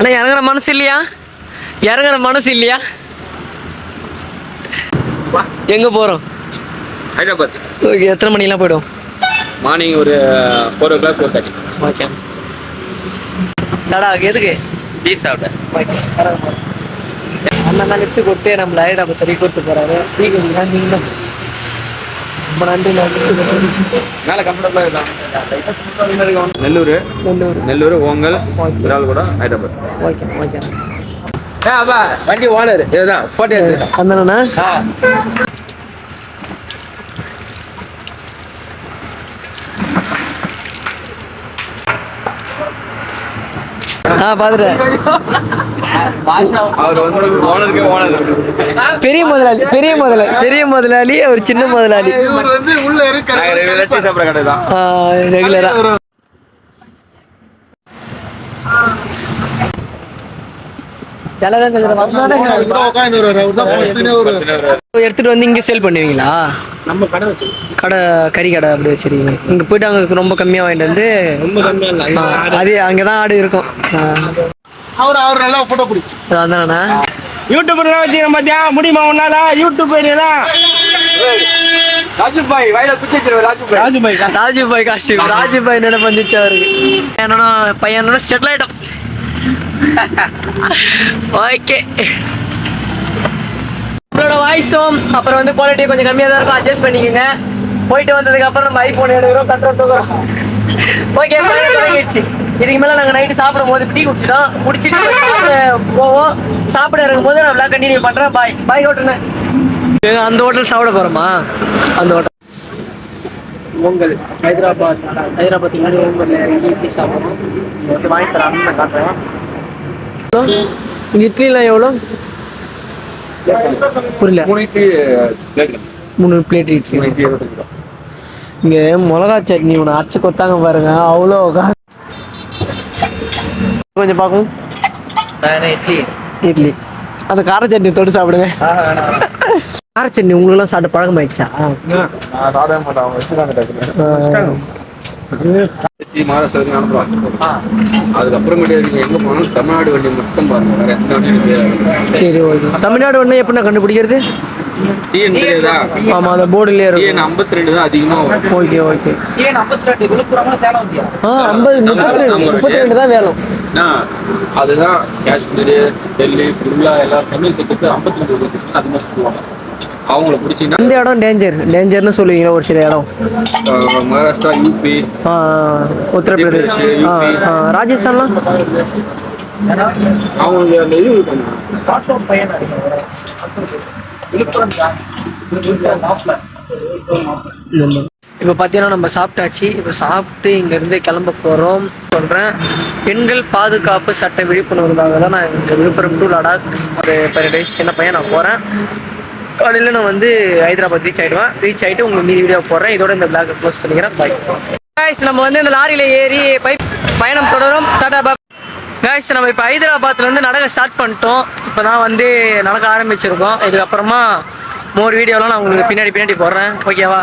அண்ணா இறங்குற மனசு இல்லையா? இறங்குற மனசு இல்லையா? எங்க போறோம்? ஹைதராபாத். ஓகே, எத்தனை மணிலாம் போய்டும்? மார்னிங் ஒரு 4 o'clock 4:30. ஓகே. தடா எதுக்கு? டீ சாப்பிட்டேன். ஓகே. அண்ணன் தான் லிஃப்ட் கொடுத்து நம்மள ஹைதராபாத் தள்ளி கூப்பிட்டு போறாரு. டீ குடிக்கலாம் நீங்க தான். ரொம்ப நன்றி. மேலே கம்ஃபர்டபுளாக இருக்கலாம். நெல்லூர் ஓங்கல் விரால்கூடா ஹைதராபாத். ஓகே. அப்பா வண்டி ஓனர் இதுதான் ஃபோட்டோ எடுத்துக்கிட்டேன். அண்ணா பாத்துட்டேன். அவர் வந்து ஓனருக்கு ஓனர். பெரிய முதலாளி ஒரு சின்ன முதலாளி. டீ சாப்பிட்ற கடை தான் ரெகுலரா. எடுத்துட்டு வந்து இங்க சேல் பண்ணுவீங்களா? நம்ம கடை வச்சு கறி கடை அப்படி வச்சிருக்கீங்க. இங்க போயிட்டு அங்க ரொம்ப கம்மியா வாங்கிட்டு வந்து ரொம்ப கம்மியா இல்லை. அது அங்கதான் ஆடு இருக்கும். அவர் நல்லா போட்டோ பிடிக்கும். அதானண்ணா யூடியூப்ல வச்சுக்கிறேன் பாத்தியா? முடியுமா உன்னால? யூடியூப் தான் ராஜுபாய் வயல ராஜுபாய் காஷ்மீர். ராஜுபாய் நினைப்பு வந்துச்சு அவருக்கு. என்னோட பையனோட செட்டில் ஆயிட்டோம். ஓகே. நம்மளோட வாய்ஸும் அப்புறம் வந்து குவாலிட்டி கொஞ்சம் கம்மியாக தான் இருக்கும். அட்ஜஸ்ட் பண்ணிக்கோங்க. போயிட்டு வந்ததுக்கு அப்புறம் நம்ம ஐஃபோன் எடுக்கிறோம், கண்ட்ரோல் தூக்குறோம். ஓகே, தொடங்கிடுச்சு. இதுக்கு மேலே நாங்கள் நைட்டு சாப்பிடும் போது டீ குடிச்சிட்டோம். குடிச்சிட்டு சாப்பிட போவோம். சாப்பிட இருக்கும் போது நான் விளாக் கண்டினியூ பண்ணுறேன். பாய் ஹோட்டல்னு அந்த ஹோட்டல் சாப்பிட போகிறோமா? அந்த ஹோட்டல் ஓங்கல் ஹைதராபாத் முன்னாடி ஓங்கல்ல இறங்கி டீ சாப்பிட்றோம். ஓகே, வாங்கி தரேன். நான் காட்டுறேன். இட்லிலாம் எவ்வளோ? புரியல. 3 பிளேட் இட்லி. இங்கே மிளகா சட்னி ஒன்று அரைச்சி கொத்தாங்க பாருங்க, அவ்வளோ கொஞ்சம் பார்க்கும். இட்லி அந்த கார சட்னி தொட்டு சாப்பிடுங்க. கார சட்னி உங்களுக்குலாம் சாப்பிட்டு பழக்கமாயிடுச்சா? அதுக்கப்புறமேட்டு நீங்க எங்க போனாலும் தமிழ்நாடு வண்டி மட்டும் பாருங்க, வேற எந்த வண்டியும். சரி, ஓகே. தமிழ்நாடு வண்டி எப்படி கண்டுபிடிக்கிறது? ஆமா, அந்த போர்டுலயே இருக்கும். 52 தான் அதிகமா வரும். ஓகே. 32 தான் வேணும். அதுதான் காஷ்மீர், டெல்லி, ஃபுல்லா எல்லா தமிழ் திட்டத்து 52 அதிகமாக சொல்லுவாங்க. அவங்கள பிடிச்சிங்கன்னா இந்த இடம் டேஞ்சர்னு சொல்லுவீங்களா? ஒரு சில இடம் மகாராஷ்டிரா, யூபி, உத்தரப்பிரதேஷ், ராஜஸ்தான்லாம் அவங்களுக்கு அந்த இது இப்போ பார்த்தீங்கன்னா நம்ம சாப்பிட்டாச்சு. இப்போ சாப்பிட்டு இங்கேருந்து கிளம்ப போகிறோம். சொல்கிறேன், பெண்கள் பாதுகாப்பு சட்ட விழிப்புணர்வுக்காக தான் நான் இந்த விழுப்புரம் டு லடாக் ஒரு பேரடைஸ் சின்ன பையன் நான் போகிறேன். காலையில் நான் வந்து ஹைதராபாத் ரீச் ஆகிட்டு உங்களுக்கு மீதி வீடியோ போடுறேன். இதோட இந்த பிளாக் க்ளோஸ் பண்ணிக்கிறேன். Bye guys. நம்ம வந்து இந்த லாரியில் ஏறி பயணம் தொடரும். டாடா காய்ஸ். நம்ம இப்போ ஹைதராபாத்லேருந்து நடக்க ஸ்டார்ட் பண்ணிட்டோம். இப்போ தான் வந்து நடக்க ஆரம்பிச்சிருக்கோம். இதுக்கப்புறமா மோர் வீடியோலாம் நான் உங்களுக்கு பின்னாடி போடுறேன். ஓகேவா?